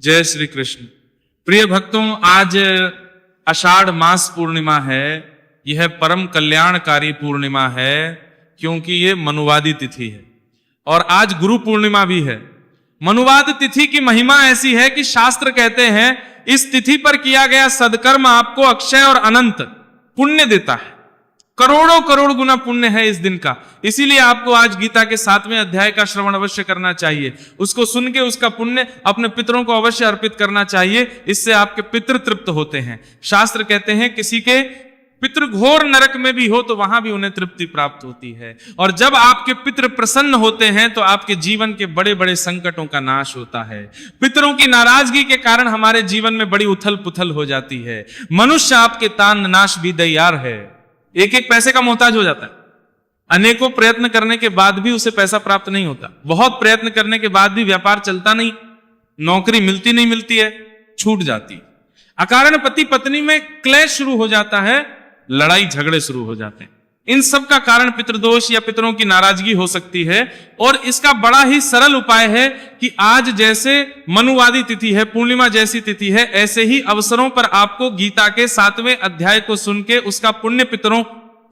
जय श्री कृष्ण। प्रिय भक्तों, आज आषाढ़ मास पूर्णिमा है। यह परम कल्याणकारी पूर्णिमा है क्योंकि ये मनुवादी तिथि है और आज गुरु पूर्णिमा भी है। मनुवाद तिथि की महिमा ऐसी है कि शास्त्र कहते हैं इस तिथि पर किया गया सदकर्म आपको अक्षय और अनंत पुण्य देता है। करोड़ों करोड़ गुना पुण्य है इस दिन का। इसीलिए आपको आज गीता के 7वें अध्याय का श्रवण अवश्य करना चाहिए। उसको सुन के उसका पुण्य अपने पितरों को अवश्य अर्पित करना चाहिए। इससे आपके पितृ तृप्त होते हैं। शास्त्र कहते हैं किसी के पितृ घोर नरक में भी हो तो वहां भी उन्हें तृप्ति प्राप्त होती है। और जब आपके पितृ प्रसन्न होते हैं तो आपके जीवन के बड़े बड़े संकटों का नाश होता है। पितरों की नाराजगी के कारण हमारे जीवन में बड़ी उथल पुथल हो जाती है। मनुष्य आपके तान नाश भी तैयार है। एक एक पैसे का मोहताज हो जाता है। अनेकों प्रयत्न करने के बाद भी उसे पैसा प्राप्त नहीं होता। बहुत प्रयत्न करने के बाद भी व्यापार चलता नहीं, नौकरी नहीं मिलती है, छूट जाती। अकारण पति पत्नी में क्लेश शुरू हो जाता है, लड़ाई झगड़े शुरू हो जाते हैं। इन सब का कारण पितृदोष या पितरों की नाराजगी हो सकती है। और इसका बड़ा ही सरल उपाय है कि आज जैसे मनुवादी तिथि है, पूर्णिमा जैसी तिथि है, ऐसे ही अवसरों पर आपको गीता के 7वें अध्याय को सुन के उसका पुण्य पितरों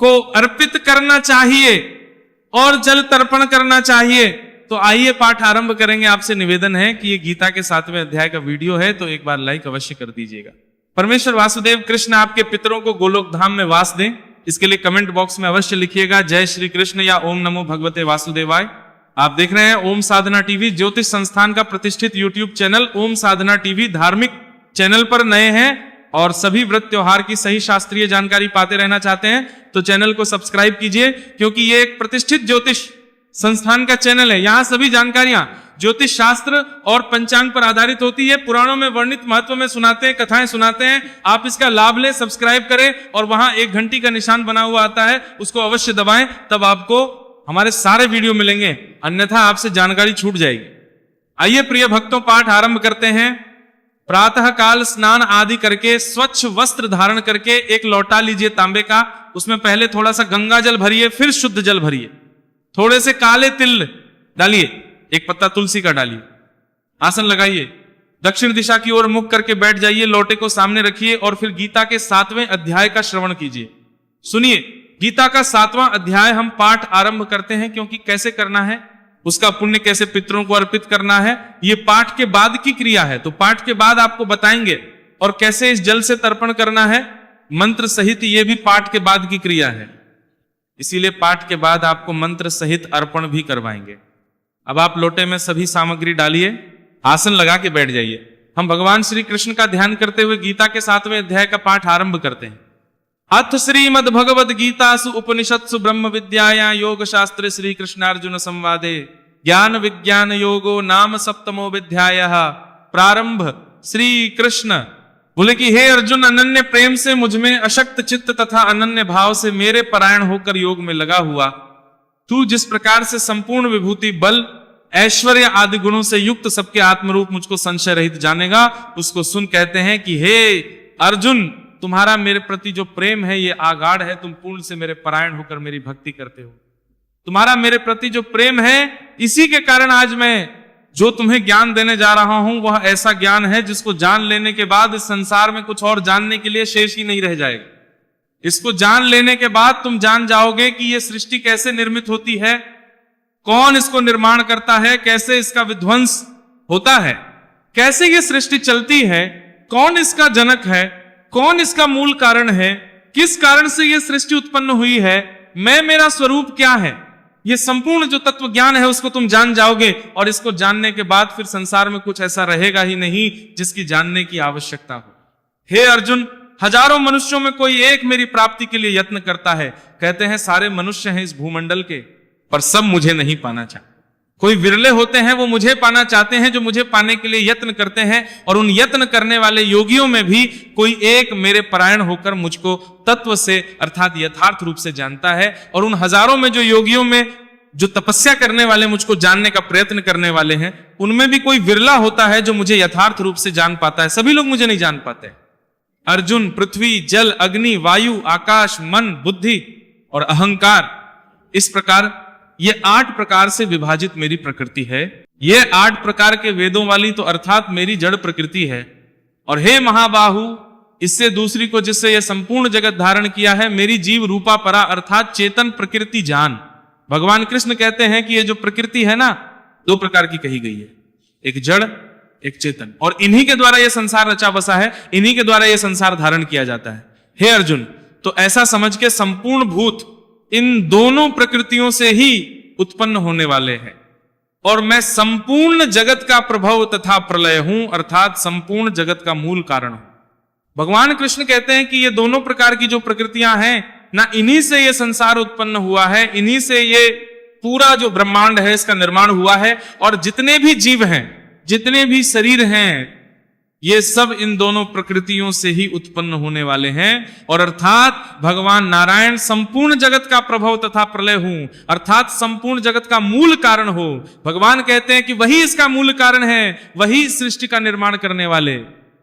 को अर्पित करना चाहिए और जल तर्पण करना चाहिए। तो आइए पाठ आरंभ करेंगे। आपसे निवेदन है कि ये गीता के 7वें अध्याय का वीडियो है तो एक बार लाइक अवश्य कर दीजिएगा। परमेश्वर वासुदेव कृष्ण आपके पितरों को गोलोक धाम में वास दें, इसके लिए कमेंट बॉक्स में अवश्य लिखिएगा जय श्री कृष्ण या ओम नमो भगवते वासुदेवाय। आप देख रहे हैं ओम साधना टीवी, ज्योतिष संस्थान का प्रतिष्ठित यूट्यूब चैनल ओम साधना टीवी। धार्मिक चैनल पर नए हैं और सभी व्रत त्योहार की सही शास्त्रीय जानकारी पाते रहना चाहते हैं तो चैनल को सब्सक्राइब कीजिए, क्योंकि ये एक प्रतिष्ठित ज्योतिष संस्थान का चैनल है। यहाँ सभी जानकारियां ज्योतिष शास्त्र और पंचांग पर आधारित होती है। पुराणों में वर्णित महत्व में सुनाते हैं, कथाएं सुनाते हैं। आप इसका लाभ लें, सब्सक्राइब करें और वहां एक घंटी का निशान बना हुआ आता है, उसको अवश्य दबाएं, तब आपको हमारे सारे वीडियो मिलेंगे, अन्यथा आपसे जानकारी छूट जाएगी। आइए प्रिय भक्तों, पाठ आरंभ करते हैं। प्रातः काल स्नान आदि करके स्वच्छ वस्त्र धारण करके एक लौटा लीजिए तांबे का। उसमें पहले थोड़ा सा गंगा जल भरिए, फिर शुद्ध जल भरिए। थोड़े से काले तिल डालिए, एक पत्ता तुलसी का डालिए। आसन लगाइए, दक्षिण दिशा की ओर मुख करके बैठ जाइए, लोटे को सामने रखिए और फिर गीता के 7वें अध्याय का श्रवण कीजिए। सुनिए, गीता का 7वां अध्याय हम पाठ आरंभ करते हैं, क्योंकि कैसे करना है, उसका पुण्य कैसे पितरों को अर्पित करना है, ये पाठ के बाद की क्रिया है। तो पाठ के बाद आपको बताएंगे और कैसे इस जल से तर्पण करना है, मंत्र सहित, ये भी पाठ के बाद की क्रिया है। इसीलिए पाठ के बाद आपको मंत्र सहित अर्पण भी करवाएंगे। अब आप लोटे में सभी सामग्री डालिए, आसन लगा के बैठ जाइए। हम भगवान श्री कृष्ण का ध्यान करते हुए गीता के 7वें अध्याय का पाठ आरंभ करते हैं। अथ श्रीमद् भगवद गीतासु उपनिषत्सु ब्रह्म विद्याया योग शास्त्रे श्री कृष्णार्जुन संवादे ज्ञान विज्ञान योगो नाम सप्तमो विद्यायः प्रारंभ। श्री कृष्ण बोले कि हे अर्जुन, अनन्य प्रेम से मुझमें अशक्त चित्त तथा अनन्य भाव से मेरे परायण होकर योग में लगा हुआ तू जिस प्रकार से संपूर्ण विभूति, बल, ऐश्वर्य आदि गुणों से युक्त सबके आत्मरूप मुझको संशय रहित जानेगा, उसको सुन कहते हैं कि हे अर्जुन, तुम्हारा मेरे प्रति जो प्रेम है ये आगाढ़ है। तुम पूर्ण से मेरे परायण होकर मेरी भक्ति करते हो। तुम्हारा मेरे प्रति जो प्रेम है, इसी के कारण आज मैं जो तुम्हें ज्ञान देने जा रहा हूं वह ऐसा ज्ञान है जिसको जान लेने के बाद इस संसार में कुछ और जानने के लिए शेष ही नहीं रह जाएगा। इसको जान लेने के बाद तुम जान जाओगे कि यह सृष्टि कैसे निर्मित होती है, कौन इसको निर्माण करता है, कैसे इसका विध्वंस होता है, कैसे ये सृष्टि चलती है, कौन इसका जनक है, कौन इसका मूल कारण है, किस कारण से यह सृष्टि उत्पन्न हुई है, मैं मेरा स्वरूप क्या है। ये संपूर्ण जो तत्व ज्ञान है उसको तुम जान जाओगे और इसको जानने के बाद फिर संसार में कुछ ऐसा रहेगा ही नहीं जिसकी जानने की आवश्यकता हो। हे अर्जुन, हजारों मनुष्यों में कोई एक मेरी प्राप्ति के लिए यत्न करता है। कहते हैं सारे मनुष्य हैं इस भूमंडल के, पर सब मुझे नहीं पाना चाहते। कोई विरले होते हैं वो मुझे पाना चाहते हैं, जो मुझे पाने के लिए यत्न करते हैं। और उन यत्न करने वाले योगियों में भी कोई एक मेरे परायण होकर मुझको तत्व से अर्थात यथार्थ रूप से जानता है। और उन हजारों में जो योगियों में जो तपस्या करने वाले, मुझको जानने का प्रयत्न करने वाले हैं, उनमें भी कोई विरला होता है जो मुझे यथार्थ रूप से जान पाता है। सभी लोग मुझे नहीं जान पाते। अर्जुन, पृथ्वी, जल, अग्नि, वायु, आकाश, मन, बुद्धि और अहंकार, इस प्रकार ये 8 प्रकार से विभाजित मेरी प्रकृति है। ये 8 प्रकार के वेदों वाली तो अर्थात मेरी जड़ प्रकृति है। और हे महाबाहु, इससे दूसरी को जिससे यह संपूर्ण जगत धारण किया है, मेरी जीव रूपा परा अर्थात चेतन प्रकृति जान। भगवान कृष्ण कहते हैं कि ये जो प्रकृति है ना, 2 प्रकार की कही गई है, एक जड़ एक चेतन, और इन्हीं के द्वारा यह संसार रचा बसा है, इन्हीं के द्वारा यह संसार धारण किया जाता है। हे अर्जुन, तो ऐसा समझ के संपूर्ण भूत इन दोनों प्रकृतियों से ही उत्पन्न होने वाले हैं, और मैं संपूर्ण जगत का प्रभव तथा प्रलय हूं, अर्थात संपूर्ण जगत का मूल कारण हूं। भगवान कृष्ण कहते हैं कि ये दोनों प्रकार की जो प्रकृतियां हैं ना, इन्हीं से ये संसार उत्पन्न हुआ है, इन्हीं से ये पूरा जो ब्रह्मांड है इसका निर्माण हुआ है, और जितने भी जीव हैं, जितने भी शरीर हैं, ये सब इन दोनों प्रकृतियों से ही उत्पन्न होने वाले हैं। और अर्थात भगवान नारायण संपूर्ण जगत का प्रभव तथा प्रलय हूं, अर्थात संपूर्ण जगत का मूल कारण हो। भगवान कहते हैं कि वही इसका मूल कारण है, वही सृष्टि का निर्माण करने वाले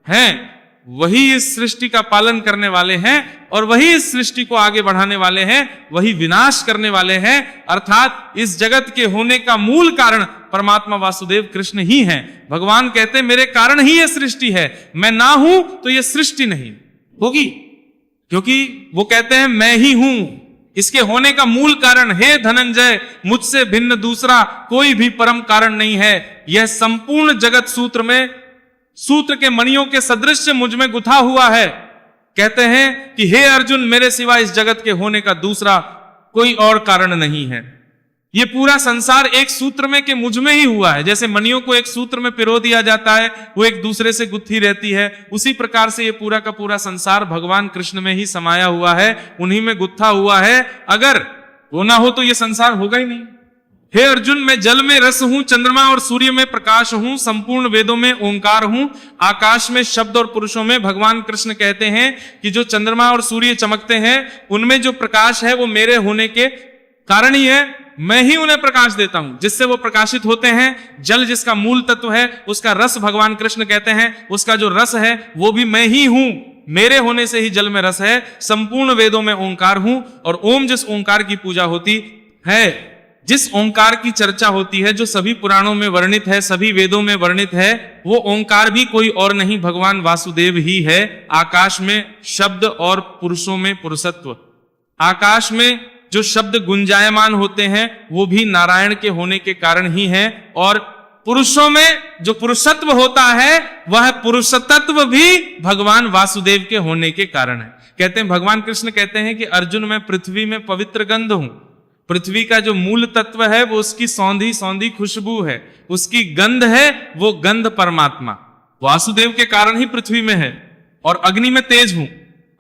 हैं, वही इस सृष्टि का पालन करने वाले हैं, और वही इस सृष्टि को आगे बढ़ाने वाले हैं, वही विनाश करने वाले हैं। अर्थात इस जगत के होने का मूल कारण परमात्मा वासुदेव कृष्ण ही हैं। भगवान कहते हैं मेरे कारण ही यह सृष्टि है, मैं ना हूं तो यह सृष्टि नहीं होगी, क्योंकि वो कहते हैं मैं ही हूं इसके होने का मूल कारण। हे धनंजय, मुझसे भिन्न दूसरा कोई भी परम कारण नहीं है। यह संपूर्ण जगत सूत्र के मणियों के सदृश मुझ में गुथा हुआ है। कहते हैं कि हे अर्जुन, मेरे सिवा इस जगत के होने का दूसरा कोई और कारण नहीं है। ये पूरा संसार एक सूत्र में के मुझ में ही हुआ है। जैसे मणियों को एक सूत्र में पिरो दिया जाता है, वो एक दूसरे से गुत्थी रहती है, उसी प्रकार से ये पूरा का पूरा संसार भगवान कृष्ण में ही समाया हुआ है, उन्हीं में गुत्था हुआ है। अगर वो ना हो तो ये संसार होगा ही नहीं। हे अर्जुन, मैं जल में रस हूं, चंद्रमा और सूर्य में प्रकाश हूं, संपूर्ण वेदों में ओंकार हूं, आकाश में शब्द और पुरुषों में। भगवान कृष्ण कहते हैं कि जो चंद्रमा और सूर्य चमकते हैं, उनमें जो प्रकाश है वो मेरे होने के कारण ही है। मैं ही उन्हें प्रकाश देता हूं जिससे वो प्रकाशित होते हैं। जल जिसका मूल तत्व है, उसका रस भगवान कृष्ण कहते हैं, उसका जो रस है वो भी मैं ही हूं, मेरे होने से ही जल में रस है। संपूर्ण वेदों में ओंकार हूं, और ओम जिस ओंकार की पूजा होती है, जिस ओंकार की चर्चा होती है, जो सभी पुराणों में वर्णित है, सभी वेदों में वर्णित है, वो ओंकार भी कोई और नहीं, भगवान वासुदेव ही है। आकाश में शब्द और पुरुषों में पुरुषत्व, आकाश में जो शब्द गुंजायमान होते हैं वो भी नारायण के होने के कारण ही है, और पुरुषों में जो पुरुषत्व होता है वह पुरुषतत्व भी भगवान वासुदेव के होने के कारण है। कहते हैं, भगवान कृष्ण कहते हैं कि अर्जुन, मैं पृथ्वी में पवित्र गंध हूं। पृथ्वी का जो मूल तत्व है वो उसकी सौंधी सौंधी खुशबू है, उसकी गंध है, वो गंध परमात्मा वासुदेव के कारण ही पृथ्वी में है। और अग्नि में तेज हूं,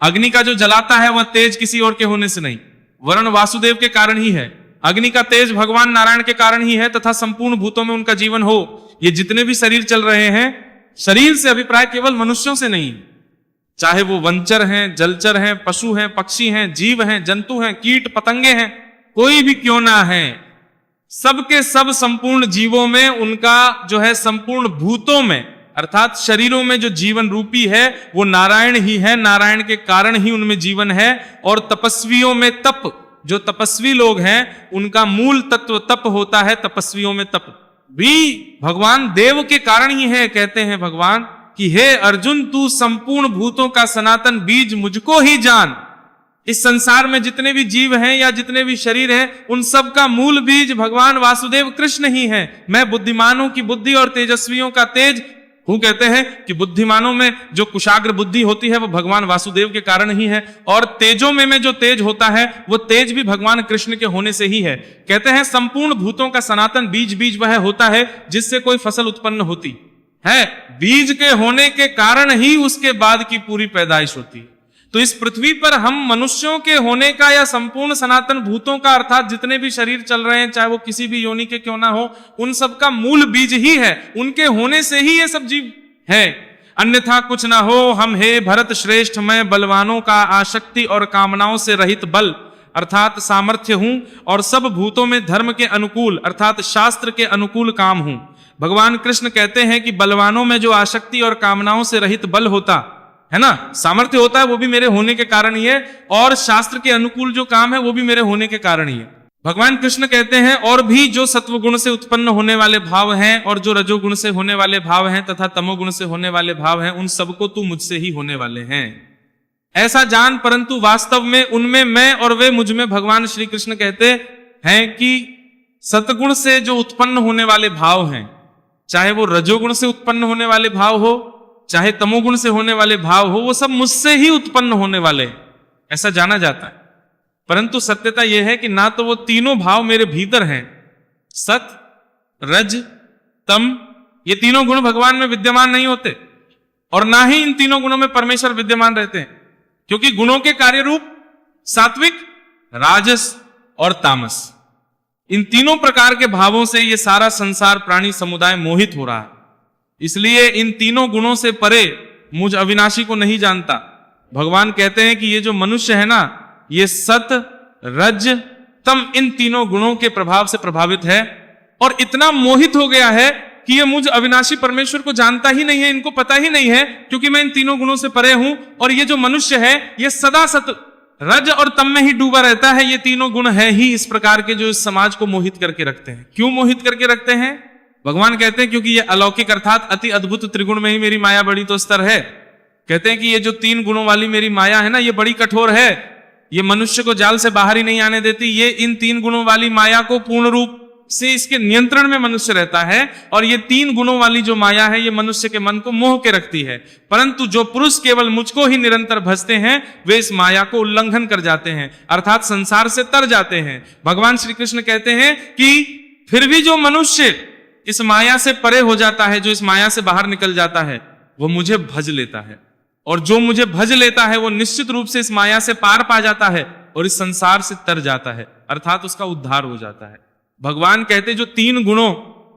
अग्नि का जो जलाता है वह तेज किसी और के होने से नहीं, वरण वासुदेव के कारण ही है। अग्नि का तेज भगवान नारायण के कारण ही है, तथा संपूर्ण भूतों में उनका जीवन हो। ये जितने भी शरीर चल रहे हैं, शरीर से अभिप्राय केवल मनुष्यों से नहीं, चाहे वो वंचर हैं, जलचर हैं, पशु हैं, पक्षी हैं, जीव हैं, जंतु हैं, कीट पतंगे हैं, कोई भी क्यों ना है, सबके सब संपूर्ण जीवों में उनका जो है, संपूर्ण भूतों में अर्थात शरीरों में जो जीवन रूपी है वो नारायण ही है, नारायण के कारण ही उनमें जीवन है। और तपस्वियों में तप, जो तपस्वी लोग हैं उनका मूल तत्व तप होता है, तपस्वियों में तप भी भगवान देव के कारण ही है। कहते हैं भगवान कि हे अर्जुन, तू संपूर्ण भूतों का सनातन बीज मुझको ही जान। इस संसार में जितने भी जीव हैं या जितने भी शरीर हैं, उन सब का मूल बीज भगवान वासुदेव कृष्ण ही है। मैं बुद्धिमानों की बुद्धि और तेजस्वियों का तेज हूं। कहते हैं कि बुद्धिमानों में जो कुशाग्र बुद्धि होती है वो भगवान वासुदेव के कारण ही है, और तेजों में जो तेज होता है वो तेज भी भगवान कृष्ण के होने से ही है। कहते हैं संपूर्ण भूतों का सनातन बीज वह होता है जिससे कोई फसल उत्पन्न होती है। बीज के होने के कारण ही उसके बाद की पूरी पैदाइश होती है। तो इस पृथ्वी पर हम मनुष्यों के होने का या संपूर्ण सनातन भूतों का अर्थात जितने भी शरीर चल रहे हैं, चाहे वो किसी भी योनि के क्यों ना हो, उन सब का मूल बीज ही है। उनके होने से ही ये सब जीव है, अन्यथा कुछ ना हो। हम हे भरत श्रेष्ठ, मैं बलवानों का आसक्ति और कामनाओं से रहित बल अर्थात सामर्थ्य हूं, और सब भूतों में धर्म के अनुकूल अर्थात शास्त्र के अनुकूल काम हूं। भगवान कृष्ण कहते हैं कि बलवानों में जो आसक्ति और कामनाओं से रहित बल होता है ना, सामर्थ्य होता है, वो भी मेरे होने के कारण ही है, और शास्त्र के अनुकूल जो काम है वो भी मेरे होने के कारण ही है। भगवान कृष्ण कहते हैं और भी जो सत्वगुण से उत्पन्न होने वाले भाव हैं और जो रजोगुण से होने वाले भाव हैं तथा तमोगुण से होने वाले भाव हैं, उन सबको तू मुझसे ही होने वाले हैं ऐसा जान, परंतु वास्तव में उनमें मैं और वे मुझ में। भगवान श्री कृष्ण कहते हैं कि सतगुण से जो उत्पन्न होने वाले भाव हैं, चाहे वो रजोगुण से उत्पन्न होने वाले भाव हो, चाहे तमोगुण से होने वाले भाव हो, वो सब मुझसे ही उत्पन्न होने वाले ऐसा जाना जाता है। परंतु सत्यता यह है कि ना तो वो तीनों भाव मेरे भीतर हैं, सत रज तम, ये तीनों गुण भगवान में विद्यमान नहीं होते, और ना ही इन तीनों गुणों में परमेश्वर विद्यमान रहते हैं, क्योंकि गुणों के कार्य रूप सात्विक, राजस और तामस, इन तीनों प्रकार के भावों से ये सारा संसार प्राणी समुदाय मोहित हो रहा है। इसलिए इन तीनों गुणों से परे मुझ अविनाशी को नहीं जानता। भगवान कहते हैं कि ये जो मनुष्य है ना, ये सत रज तम इन तीनों गुणों के प्रभाव से प्रभावित है और इतना मोहित हो गया है कि ये मुझ अविनाशी परमेश्वर को जानता ही नहीं है, इनको पता ही नहीं है, क्योंकि मैं इन तीनों गुणों से परे हूं। और ये जो मनुष्य है ये सदा सत रज और तम में ही डूबा रहता है। ये तीनों गुण है ही इस प्रकार के जो इस समाज को मोहित करके रखते हैं। क्यों मोहित करके रखते हैं? भगवान कहते हैं क्योंकि ये अलौकिक अर्थात अति अद्भुत त्रिगुण में ही मेरी माया बड़ी तो स्तर है। कहते हैं कि ये जो तीन गुणों वाली मेरी माया है ना, ये बड़ी कठोर है, ये मनुष्य को जाल से बाहर ही नहीं आने देती। ये इन तीन गुणों वाली माया को पूर्ण रूप से इसके नियंत्रण में मनुष्य रहता है, और ये तीन गुणों वाली जो माया है ये मनुष्य के मन को मोह के रखती है। परंतु जो पुरुष केवल मुझको ही निरंतर भजते हैं वे इस माया को उल्लंघन कर जाते हैं, अर्थात संसार से तर जाते हैं। भगवान श्री कृष्ण कहते हैं कि फिर भी जो मनुष्य इस माया से परे हो जाता है, जो इस माया से बाहर निकल जाता है, वो मुझे भज लेता है, और जो मुझे भज लेता है वो निश्चित रूप से इस माया से पार पा जाता है और इस संसार से तर जाता है, अर्थात उसका उद्धार हो जाता है। भगवान कहते जो तीन गुणों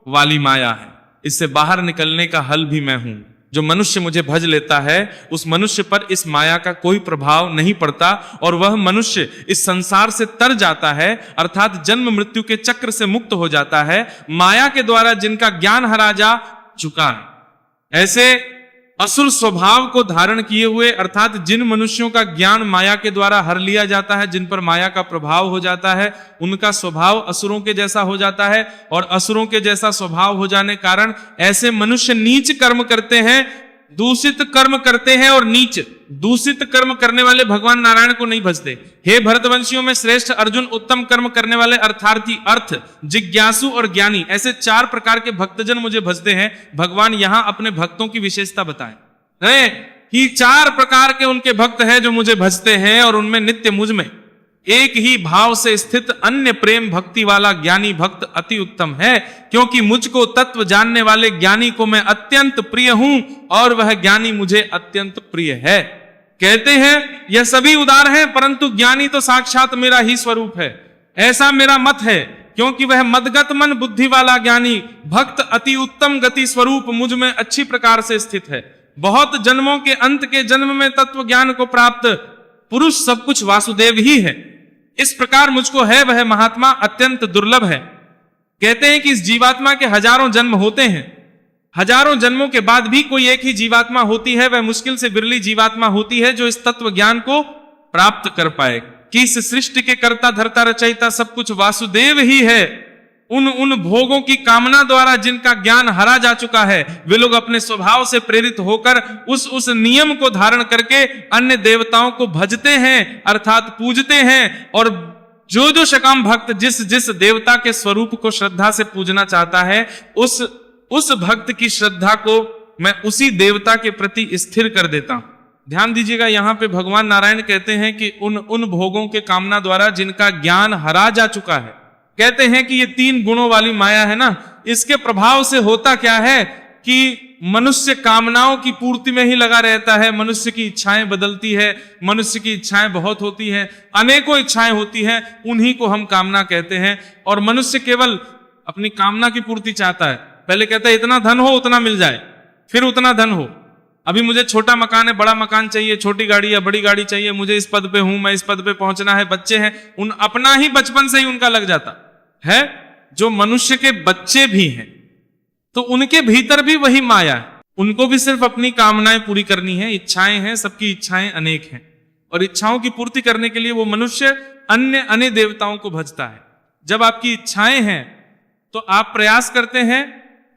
वाली माया है, इससे बाहर निकलने का हल भी मैं हूं। जो मनुष्य मुझे भज लेता है उस मनुष्य पर इस माया का कोई प्रभाव नहीं पड़ता, और वह मनुष्य इस संसार से तर जाता है, अर्थात जन्म मृत्यु के चक्र से मुक्त हो जाता है, माया के द्वारा जिनका ज्ञान हरा जा चुका है। ऐसे असुर स्वभाव को धारण किए हुए, अर्थात जिन मनुष्यों का ज्ञान माया के द्वारा हर लिया जाता है, जिन पर माया का प्रभाव हो जाता है, उनका स्वभाव असुरों के जैसा हो जाता है, और असुरों के जैसा स्वभाव हो जाने कारण ऐसे मनुष्य नीच कर्म करते हैं, दूषित कर्म करते हैं, और नीच दूषित कर्म करने वाले भगवान नारायण को नहीं भजते। हे भरतवंशियों में श्रेष्ठ अर्जुन, उत्तम कर्म करने वाले अर्थार्थी, अर्थ जिज्ञासु और ज्ञानी, ऐसे चार प्रकार के भक्तजन मुझे भजते हैं। भगवान यहां अपने भक्तों की विशेषता बताए कि चार प्रकार के उनके भक्त हैं जो मुझे भजते हैं, और उनमें नित्य मुझ में एक ही भाव से स्थित अन्य प्रेम भक्ति वाला ज्ञानी भक्त अति उत्तम है, क्योंकि मुझको तत्व जानने वाले ज्ञानी को मैं अत्यंत प्रिय हूं और वह ज्ञानी मुझे अत्यंत प्रिय है। कहते हैं यह सभी उदार हैं, परंतु ज्ञानी तो साक्षात मेरा ही स्वरूप है, ऐसा मेरा मत है, क्योंकि वह मदगत मन बुद्धि वाला ज्ञानी भक्त अति उत्तम गति स्वरूप मुझ में अच्छी प्रकार से स्थित है। बहुत जन्मों के अंत के जन्म में तत्व ज्ञान को प्राप्त पुरुष सब कुछ वासुदेव ही है, इस प्रकार मुझको है वह महात्मा अत्यंत दुर्लभ है। कहते हैं कि इस जीवात्मा के हजारों जन्म होते हैं, हजारों जन्मों के बाद भी कोई एक ही जीवात्मा होती है, वह मुश्किल से बिरली जीवात्मा होती है जो इस तत्व ज्ञान को प्राप्त कर पाए कि इस सृष्टि के कर्ता धर्ता रचयिता सब कुछ वासुदेव ही है। उन भोगों की कामना द्वारा जिनका ज्ञान हरा जा चुका है, वे लोग अपने स्वभाव से प्रेरित होकर उस नियम को धारण करके अन्य देवताओं को भजते हैं, अर्थात पूजते हैं। और जो सकाम भक्त जिस देवता के स्वरूप को श्रद्धा से पूजना चाहता है, उस भक्त की श्रद्धा को मैं उसी देवता के प्रति स्थिर कर देता हूं। ध्यान दीजिएगा, यहां पे भगवान नारायण कहते हैं कि उन भोगों के कामना द्वारा जिनका ज्ञान हरा जा चुका है। कहते हैं कि ये तीन गुणों वाली माया है ना, इसके प्रभाव से होता क्या है कि मनुष्य कामनाओं की पूर्ति में ही लगा रहता है। मनुष्य की इच्छाएं बदलती है, मनुष्य की इच्छाएं बहुत होती हैं, अनेकों इच्छाएं होती हैं, उन्हीं को हम कामना कहते हैं। और मनुष्य केवल अपनी कामना की पूर्ति चाहता है। पहले कहता है इतना धन हो उतना मिल जाए, फिर उतना धन हो। अभी मुझे छोटा मकान है, बड़ा मकान चाहिए, छोटी गाड़ी या बड़ी गाड़ी चाहिए, मुझे इस पद पे हूं, मैं इस पद पे पहुंचना है, बच्चे हैं, उन अपना ही बचपन से ही उनका लग जाता है। जो मनुष्य के बच्चे भी हैं तो उनके भीतर भी वही माया है, उनको भी सिर्फ अपनी कामनाएं पूरी करनी है, इच्छाएं हैं, सबकी इच्छाएं अनेक हैं, और इच्छाओं की पूर्ति करने के लिए वो मनुष्य अन्य देवताओं को भजता है। जब आपकी इच्छाएं हैं तो आप प्रयास करते हैं,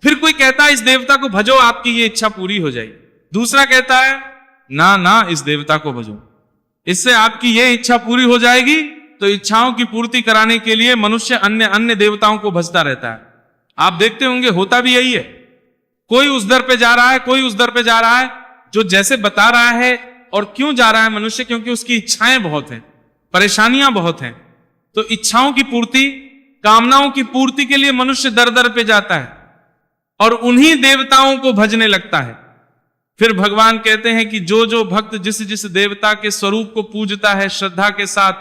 फिर कोई कहता है इस देवता को भजो आपकी ये इच्छा पूरी हो जाएगी, दूसरा कहता है ना ना इस देवता को भजो इससे आपकी ये इच्छा पूरी हो जाएगी। तो इच्छाओं की पूर्ति कराने के लिए मनुष्य अन्य अन्य देवताओं को भजता रहता है। आप देखते होंगे होता भी यही है, कोई उस दर पे जा रहा है, कोई उस दर पे जा रहा है, जो जैसे बता रहा है। और क्यों जा रहा है मनुष्य? क्योंकि उसकी इच्छाएं बहुत हैं, परेशानियां बहुत हैं। तो इच्छाओं की पूर्ति, कामनाओं की पूर्ति के लिए मनुष्य दर दर पे जाता है और उन्हीं देवताओं को भजने लगता है। फिर भगवान कहते हैं कि जो जो भक्त जिस जिस देवता के स्वरूप को पूजता है श्रद्धा के साथ,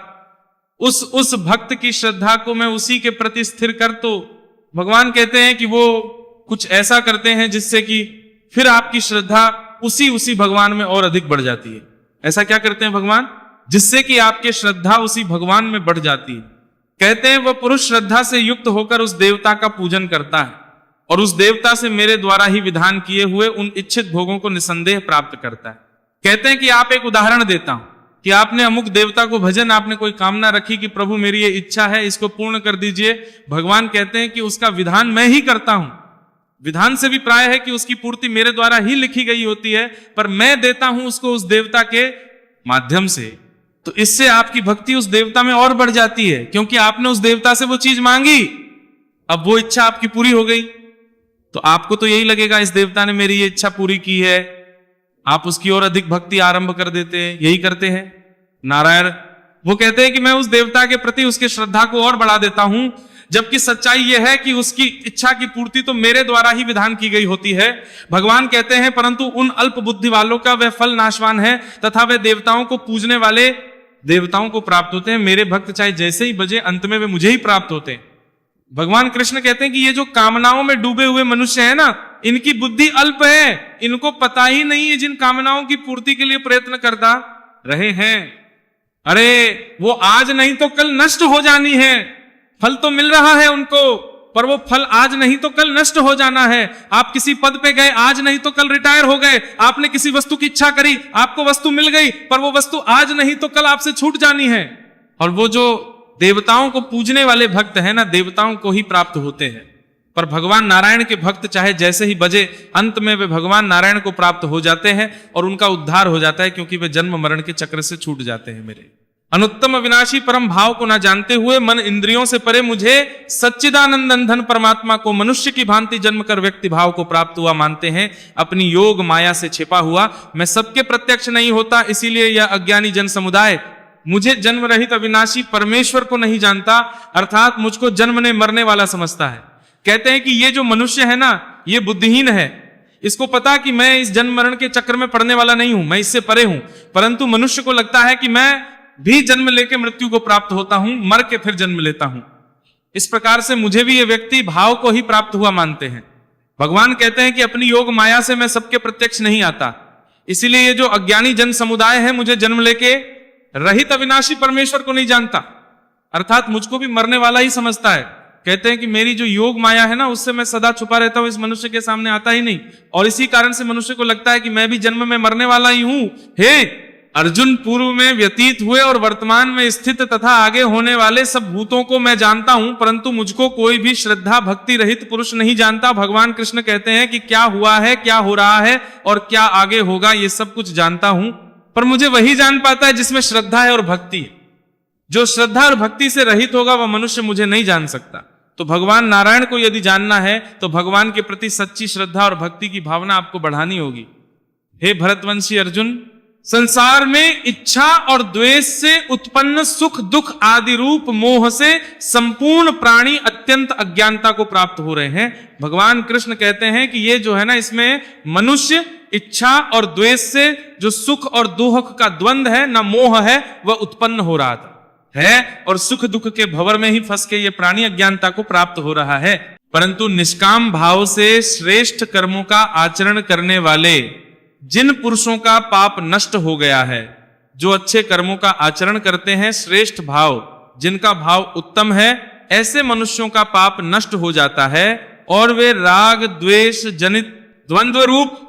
उस भक्त की श्रद्धा को मैं उसी के प्रति स्थिर कर, तो भगवान कहते हैं कि वो कुछ ऐसा करते हैं जिससे कि फिर आपकी श्रद्धा उसी भगवान में और अधिक बढ़ जाती है। ऐसा क्या करते हैं भगवान? जिससे कि आपकी श्रद्धा उसी भगवान में बढ़ जाती है। कहते हैं वह पुरुष श्रद्धा से युक्त होकर उस देवता का पूजन करता है और उस देवता से मेरे द्वारा ही विधान किए हुए उन इच्छित भोगों को निसंदेह प्राप्त करता है। कहते हैं कि आप एक उदाहरण देता हूं कि आपने अमुक देवता को भजन, आपने कोई कामना रखी कि प्रभु मेरी ये इच्छा है, इसको पूर्ण कर दीजिए। भगवान कहते हैं कि उसका विधान मैं ही करता हूं। विधान से भी प्राय है कि उसकी पूर्ति मेरे द्वारा ही लिखी गई होती है, पर मैं देता हूं उसको उस देवता के माध्यम से। तो इससे आपकी भक्ति उस देवता में और बढ़ जाती है, क्योंकि आपने उस देवता से वो चीज मांगी, अब वो इच्छा आपकी पूरी हो गई। तो आपको तो यही लगेगा इस देवता ने मेरी ये इच्छा पूरी की है, आप उसकी और अधिक भक्ति आरंभ कर देते हैं। यही करते हैं नारायण। वो कहते हैं कि मैं उस देवता के प्रति उसकी श्रद्धा को और बढ़ा देता हूं, जबकि सच्चाई यह है कि उसकी इच्छा की पूर्ति तो मेरे द्वारा ही विधान की गई होती है। भगवान कहते हैं परंतु उन अल्प बुद्धि वालों का वह फल नाशवान है तथा वे देवताओं को पूजने वाले देवताओं को प्राप्त होते हैं। मेरे भक्त चाहे जैसे ही बजे, अंत में वे मुझे ही प्राप्त होते हैं। भगवान कृष्ण कहते हैं कि ये जो कामनाओं में डूबे हुए मनुष्य है ना, इनकी बुद्धि अल्प है, इनको पता ही नहीं है जिन कामनाओं की पूर्ति के लिए प्रयत्न करता रहे हैं, अरे वो आज नहीं तो कल नष्ट हो जानी है। फल तो मिल रहा है उनको, पर वो फल आज नहीं तो कल नष्ट हो जाना है। आप किसी पद पे गए, आज नहीं तो कल रिटायर हो गए। आपने किसी वस्तु की इच्छा करी, आपको वस्तु मिल गई, पर वो वस्तु आज नहीं तो कल आपसे छूट जानी है। और वो जो देवताओं को पूजने वाले भक्त हैं ना, देवताओं को ही प्राप्त होते हैं, पर भगवान नारायण के भक्त चाहे जैसे ही बजे, अंत में वे भगवान नारायण को प्राप्त हो जाते हैं और उनका उद्धार हो जाता है, क्योंकि वे जन्म मरण के चक्र से छूट जाते हैं। मेरे अनुत्तम अविनाशी परम भाव को न जानते हुए मन इंद्रियों से परे मुझे सच्चिदानंद अंधन परमात्मा को मनुष्य की भांति जन्म कर व्यक्ति भाव को प्राप्त हुआ मानते हैं, अपनी योग माया से छिपा हुआ। मैं सबके प्रत्यक्ष नहीं होता, इसीलिए यह अज्ञानी जन समुदाय मुझे जन्म रहित अविनाशी परमेश्वर को नहीं जानता, अर्थात मुझको जन्मने मरने वाला समझता है। कहते हैं कि ये जो मनुष्य है ना, ये बुद्धिहीन है, इसको पता कि मैं इस जन्म मरण के चक्र में पड़ने वाला नहीं हूं, मैं इससे परे हूं, परंतु मनुष्य को लगता है कि मैं भी जन्म लेके मृत्यु को प्राप्त होता हूं, मर के फिर जन्म लेता हूं। इस प्रकार से मुझे भी ये व्यक्ति भाव को ही प्राप्त हुआ मानते हैं। भगवान कहते हैं कि अपनी योग माया से मैं सबके प्रत्यक्ष नहीं आता, इसीलिए ये जो अज्ञानी जन समुदाय है मुझे जन्म लेके रहित अविनाशी परमेश्वर को नहीं जानता, अर्थात मुझको भी मरने वाला ही समझता है। कहते हैं कि मेरी जो योग माया है ना, उससे मैं सदा छुपा रहता हूं, इस मनुष्य के सामने आता ही नहीं, और इसी कारण से मनुष्य को लगता है कि मैं भी जन्म में मरने वाला ही हूं। हे अर्जुन, पूर्व में व्यतीत हुए और वर्तमान में स्थित तथा आगे होने वाले सब भूतों को मैं जानता हूं, परंतु मुझको कोई भी श्रद्धा भक्ति रहित पुरुष नहीं जानता। भगवान कृष्ण कहते हैं कि क्या हुआ है, क्या हो रहा है और क्या आगे होगा, ये सब कुछ जानता हूं, पर मुझे वही जान पाता है जिसमें श्रद्धा है और भक्ति है। जो श्रद्धा और भक्ति से रहित होगा वह मनुष्य मुझे नहीं जान सकता। तो भगवान नारायण को यदि जानना है तो भगवान के प्रति सच्ची श्रद्धा और भक्ति की भावना आपको बढ़ानी होगी। हे भरतवंशी अर्जुन, संसार में इच्छा और द्वेष से उत्पन्न सुख दुख आदि रूप मोह से संपूर्ण प्राणी अत्यंत अज्ञानता को प्राप्त हो रहे हैं। भगवान कृष्ण कहते हैं कि ये जो है ना, इसमें मनुष्य इच्छा और द्वेष से जो सुख और दुख का द्वंद है ना, मोह है, वह उत्पन्न हो रहा है और सुख दुख के भंवर में ही फंस के ये प्राणी अज्ञानता को प्राप्त हो रहा है। परंतु निष्काम भाव से श्रेष्ठ कर्मों का आचरण करने वाले जिन पुरुषों का पाप नष्ट हो गया है, जो अच्छे कर्मों का आचरण करते हैं, श्रेष्ठ भाव, जिनका भाव उत्तम है, ऐसे मनुष्यों का पाप नष्ट हो जाता है और वे राग द्वेष जनित द्वंद्व रूप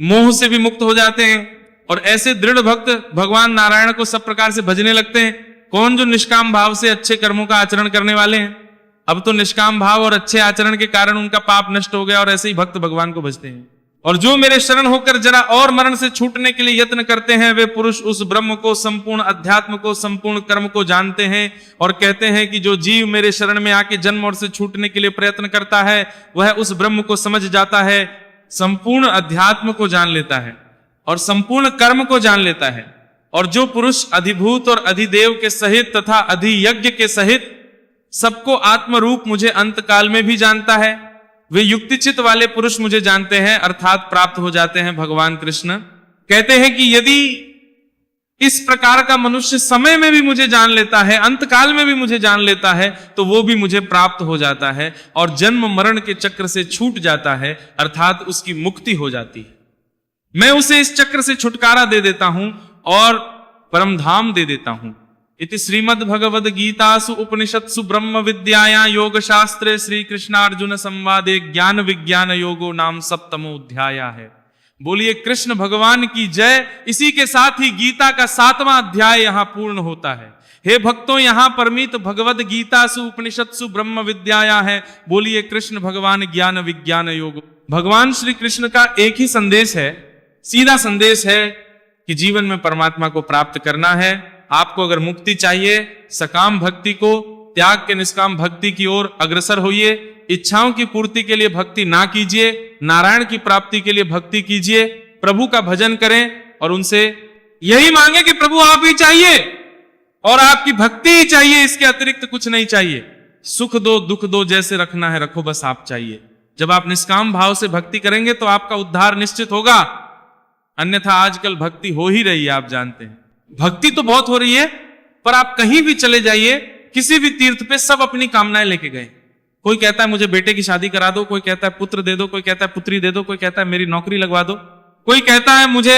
मोह से भी मुक्त हो जाते हैं। और ऐसे दृढ़ भक्त भगवान नारायण को सब प्रकार से भजने लगते हैं। कौन? जो निष्काम भाव से अच्छे कर्मों का आचरण करने वाले हैं। अब तो निष्काम भाव और अच्छे आचरण के कारण उनका पाप नष्ट हो गया और ऐसे ही भक्त भगवान को भजते हैं। और जो मेरे शरण होकर जरा और मरण से छूटने के लिए यत्न करते हैं, वे पुरुष उस ब्रह्म को, संपूर्ण अध्यात्म को, संपूर्ण कर्म को जानते हैं और कहते हैं कि जो जीव मेरे शरण में आके जन्म और से छूटने के लिए प्रयत्न करता है, वह उस ब्रह्म को समझ जाता है, संपूर्ण अध्यात्म को जान लेता है और संपूर्ण कर्म को जान लेता है। और जो पुरुष अधिभूत और अधिदेव के सहित तथा अधियज्ञ के सहित सबको आत्म रूप मुझे अंत काल में भी जानता है, वे युक्तिचित वाले पुरुष मुझे जानते हैं, अर्थात प्राप्त हो जाते हैं भगवान कृष्ण। कहते हैं कि यदि इस प्रकार का मनुष्य समय में भी मुझे जान लेता है, अंत काल में भी मुझे जान लेता है, तो वो भी मुझे प्राप्त हो जाता है और जन्म मरण के चक्र से छूट जाता है, अर्थात उसकी मुक्ति हो जाती है। मैं उसे इस चक्र से छुटकारा दे देता हूं और परमधाम दे देता हूं। इति श्रीमद् भगवद गीतासु उपनिषत्सु ब्रह्म विद्यायां योग शास्त्रे श्री कृष्णार्जुन संवादे ज्ञान विज्ञान योगो नाम सप्तमो अध्याय है। बोलिए कृष्ण भगवान की जय। इसी के साथ ही गीता का 7वां अध्याय यहां पूर्ण होता है। हे भक्तों, यहां परमित भगवद गीतासु उपनिषत्सु ब्रह्म विद्याया है। बोलिए कृष्ण भगवान ज्ञान विज्ञान योग। भगवान श्री कृष्ण का एक ही संदेश है, सीधा संदेश है कि जीवन में परमात्मा को प्राप्त करना है। आपको अगर मुक्ति चाहिए, सकाम भक्ति को त्याग के निष्काम भक्ति की ओर अग्रसर होइए। इच्छाओं की पूर्ति के लिए भक्ति ना कीजिए, नारायण की प्राप्ति के लिए भक्ति कीजिए। प्रभु का भजन करें और उनसे यही मांगे कि प्रभु आप ही चाहिए और आपकी भक्ति ही चाहिए, इसके अतिरिक्त कुछ नहीं चाहिए। सुख दो दुख दो, जैसे रखना है रखो, बस आप चाहिए। जब आप निष्काम भाव से भक्ति करेंगे तो आपका उद्धार निश्चित होगा। अन्यथा आजकल भक्ति हो ही रही है, आप जानते हैं, भक्ति तो बहुत हो रही है, पर आप कहीं भी चले जाइए, किसी भी तीर्थ पे सब अपनी कामनाएं लेके गए। कोई कहता है मुझे बेटे की शादी करा दो, कोई कहता है पुत्र दे दो, कोई कहता है पुत्री दे दो, कोई कहता है मेरी नौकरी लगवा दो, कोई कहता है मुझे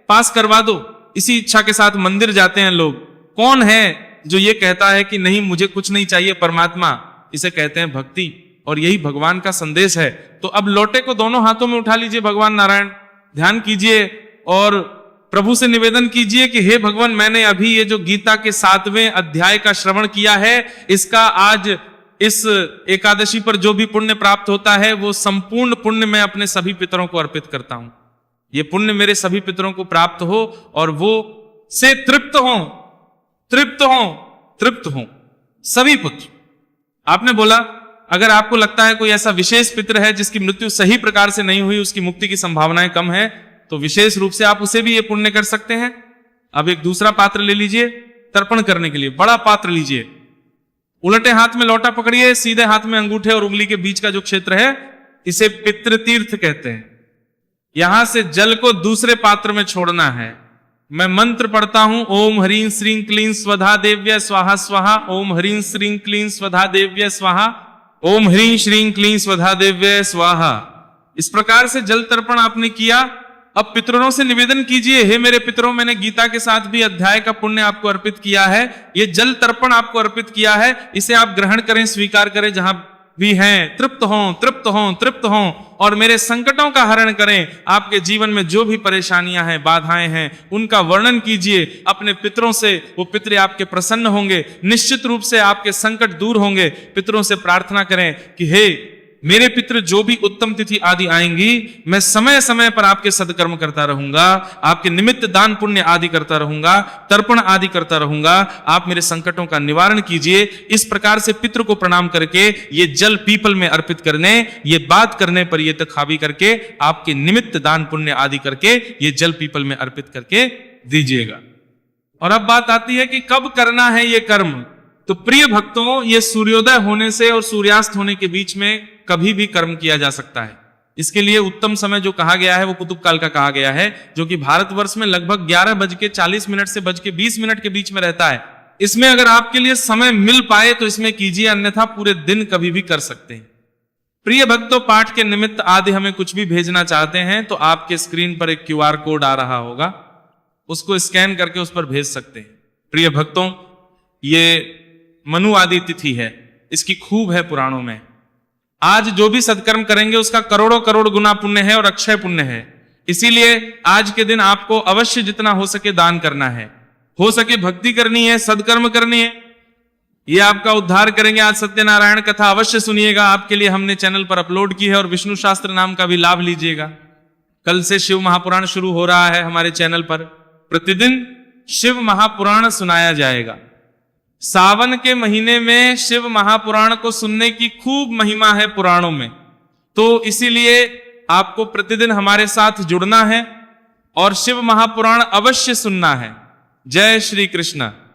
पास करवा दो। इसी इच्छा के साथ मंदिर जाते हैं लोग। कौन है जो ये कहता है कि नहीं मुझे कुछ नहीं चाहिए परमात्मा? इसे कहते हैं भक्ति और यही भगवान का संदेश है। तो अब लोटे को दोनों हाथों में उठा लीजिए भगवान नारायण, ध्यान कीजिए और प्रभु से निवेदन कीजिए कि हे भगवान, मैंने अभी ये जो गीता के 7वें अध्याय का श्रवण किया है, इसका आज इस एकादशी पर जो भी पुण्य प्राप्त होता है, वो संपूर्ण पुण्य मैं अपने सभी पितरों को अर्पित करता हूं। ये पुण्य मेरे सभी पितरों को प्राप्त हो और वो से तृप्त हो, तृप्त हो, तृप्त हो सभी पुत्र। आपने बोला अगर आपको लगता है कोई ऐसा विशेष पितर है जिसकी मृत्यु सही प्रकार से नहीं हुई, उसकी मुक्ति की संभावनाएं कम है, तो विशेष रूप से आप उसे भी ये पुण्य कर सकते हैं। अब एक दूसरा पात्र ले लीजिए तर्पण करने के लिए, बड़ा पात्र लीजिए, उलटे हाथ में लोटा पकड़िए, सीधे हाथ में अंगूठे और उंगली के बीच का जो क्षेत्र है, इसे पितृतीर्थ कहते हैं। यहां से जल को दूसरे पात्र में छोड़ना है। मैं मंत्र पढ़ता हूं, ओम ह्रीं श्रीं क्लीं स्वधा देव्य स्वाहा स्वाहा, ओम ह्रीं श्रीं क्लीं स्वधा देव्य स्वाहा, ओम ह्रीं श्रीं क्लीं स्वधा देव्य स्वाहा। इस प्रकार से जल तर्पण आपने किया। अब पितरों से निवेदन कीजिए, हे मेरे पितरों, मैंने गीता के साथ भी अध्याय का पुण्य आपको अर्पित किया है, ये जल तर्पण आपको अर्पित किया है, इसे आप ग्रहण करें, स्वीकार करें, जहां भी हैं तृप्त हों, तृप्त हों, तृप्त हों और मेरे संकटों का हरण करें। आपके जीवन में जो भी परेशानियां हैं, बाधाएं हैं, उनका वर्णन कीजिए अपने पितरों से। वो पितर आपके प्रसन्न होंगे, निश्चित रूप से आपके संकट दूर होंगे। पितरों से प्रार्थना करें कि हे मेरे पितृ, जो भी उत्तम तिथि आदि आएंगी, मैं समय समय पर आपके सदकर्म करता रहूंगा, आपके निमित्त दान पुण्य आदि करता रहूंगा, तर्पण आदि करता रहूंगा। आप मेरे संकटों का निवारण कीजिए। इस प्रकार से पितृ को प्रणाम करके ये जल पीपल में अर्पित करने, ये बात करने पर ये तखावी करके, आपके निमित्त दान पुण्य आदि करके ये जल पीपल में अर्पित करके दीजिएगा। और अब बात आती है कि कब करना है ये कर्म। तो प्रिय भक्तों, ये सूर्योदय होने से और सूर्यास्त होने के बीच में कभी भी कर्म किया जा सकता है। इसके लिए उत्तम समय जो कहा गया है वो कुतुब काल का कहा गया है, जो कि भारतवर्ष में लगभग 11:40 से 20 के बीच में रहता है। इसमें अगर आपके लिए समय मिल पाए तो इसमें कीजिए, अन्यथा पूरे दिन कभी भी कर सकते हैं। प्रिय भक्तों, पाठ के निमित्त आदि हमें कुछ भी भेजना चाहते हैं तो आपके स्क्रीन पर एक QR कोड आ रहा होगा, उसको स्कैन करके उस पर भेज सकते हैं। प्रिय भक्तों, ये मनु आदि तिथि है, इसकी खूब है पुराणों में। आज जो भी सत्कर्म करेंगे उसका करोड़ों करोड़ गुना पुण्य है और अक्षय पुण्य है। इसीलिए आज के दिन आपको अवश्य जितना हो सके दान करना है, हो सके भक्ति करनी है, सदकर्म करनी है। ये आपका उद्धार करेंगे। आज सत्यनारायण कथा अवश्य सुनिएगा, आपके लिए हमने चैनल पर अपलोड की है, और विष्णु शास्त्र नाम का भी लाभ लीजिएगा। कल से शिव महापुराण शुरू हो रहा है हमारे चैनल पर, प्रतिदिन शिव महापुराण सुनाया जाएगा। सावन के महीने में शिव महापुराण को सुनने की खूब महिमा है पुराणों में, तो इसीलिए आपको प्रतिदिन हमारे साथ जुड़ना है और शिव महापुराण अवश्य सुनना है। जय श्री कृष्ण।